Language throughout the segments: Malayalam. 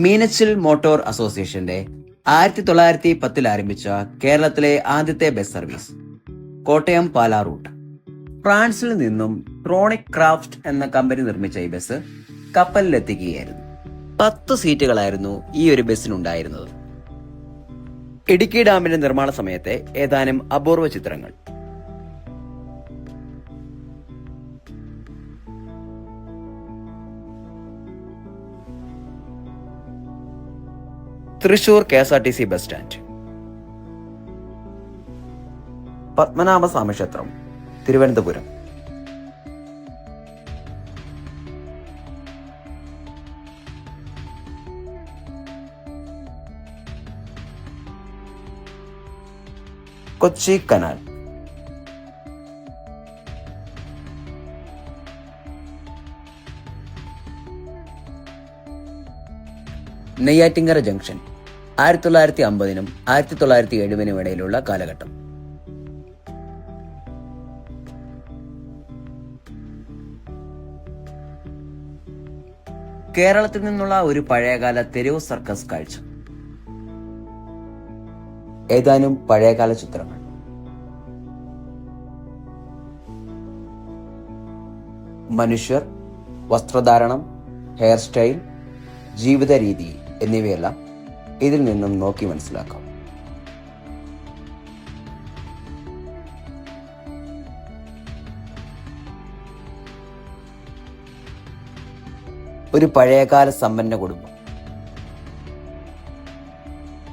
മീനച്ചിൽ മോട്ടോർ അസോസിയേഷന്റെ 1910 ആരംഭിച്ച കേരളത്തിലെ ആദ്യത്തെ bus service Kottayam Pala route. ഫ്രാൻസിൽ നിന്നും ട്രോണിക് ക്രാഫ്റ്റ് എന്ന കമ്പനി നിർമ്മിച്ച ഈ ബസ് കപ്പലിലെത്തിക്കുകയായിരുന്നു. 10 സീറ്റുകളായിരുന്നു ഈ ഒരു ബസ്സിനുണ്ടായിരുന്നത്. ഇടുക്കി ഡാമിന്റെ നിർമ്മാണ സമയത്തെ ഏതാനും അപൂർവ ചിത്രങ്ങൾ. Thrissur KSRTC bus stand. Padmanabhaswamy ക്ഷേത്രം, തിരുവനന്തപുരം. കൊച്ചി കനാൽ. നെയ്യാറ്റിങ്കര ജംഗ്ഷൻ 1950-നും 1970-നും ഇടയിലുള്ള കാലഘട്ടം. കേരളത്തിൽ നിന്നുള്ള ഒരു പഴയകാല തെരുവ് സർക്കസ് കാഴ്ച. ഏതാനും പഴയകാല ചിത്രങ്ങൾ. മനുഷ്യർ, വസ്ത്രധാരണം, ഹെയർ സ്റ്റൈൽ, ജീവിത രീതി എന്നിവയെല്ലാം ഇതിൽ നിന്നും നോക്കി മനസ്സിലാക്കാം. ഒരു പഴയകാല സമ്പന്ന കുടുംബം.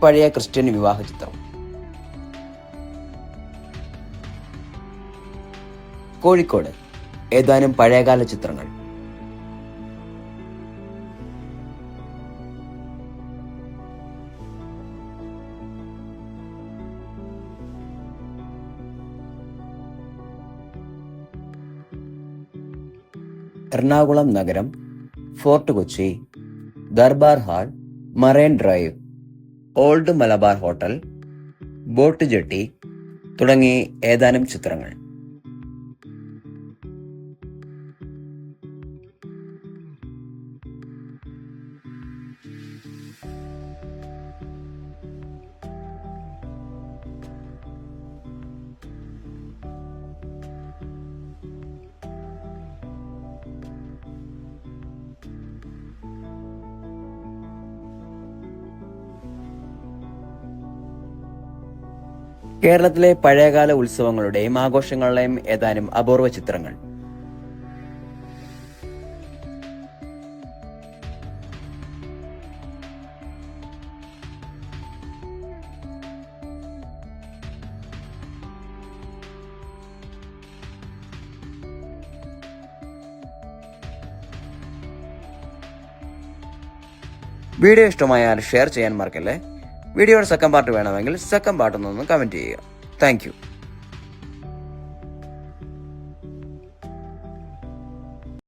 പഴയ ക്രിസ്ത്യൻ വിവാഹ ചിത്രം. കോഴിക്കോട് ഏതാനും പഴയകാല ചിത്രങ്ങൾ. എറണാകുളം നഗരം, Fort Kochi, Durbar Hall, Marine Drive, Old Malabar Hotel, boat jetty തുടങ്ങി ഏതാനും ചിത്രങ്ങൾ. കേരളത്തിലെ പഴയകാല ഉത്സവങ്ങളുടെയും ആഘോഷങ്ങളുടെയും ഏതാനും അപൂർവ ചിത്രങ്ങൾ. വീഡിയോ ഇഷ്ടമായാൽ ഷെയർ ചെയ്യാൻ മറക്കല്ലേ. വീഡിയോയുടെ സെക്കൻഡ് പാർട്ട് വേണമെങ്കിൽ സെക്കൻഡ് പാർട്ട് ഒന്ന് കമന്റ് ചെയ്യുക. Thank you.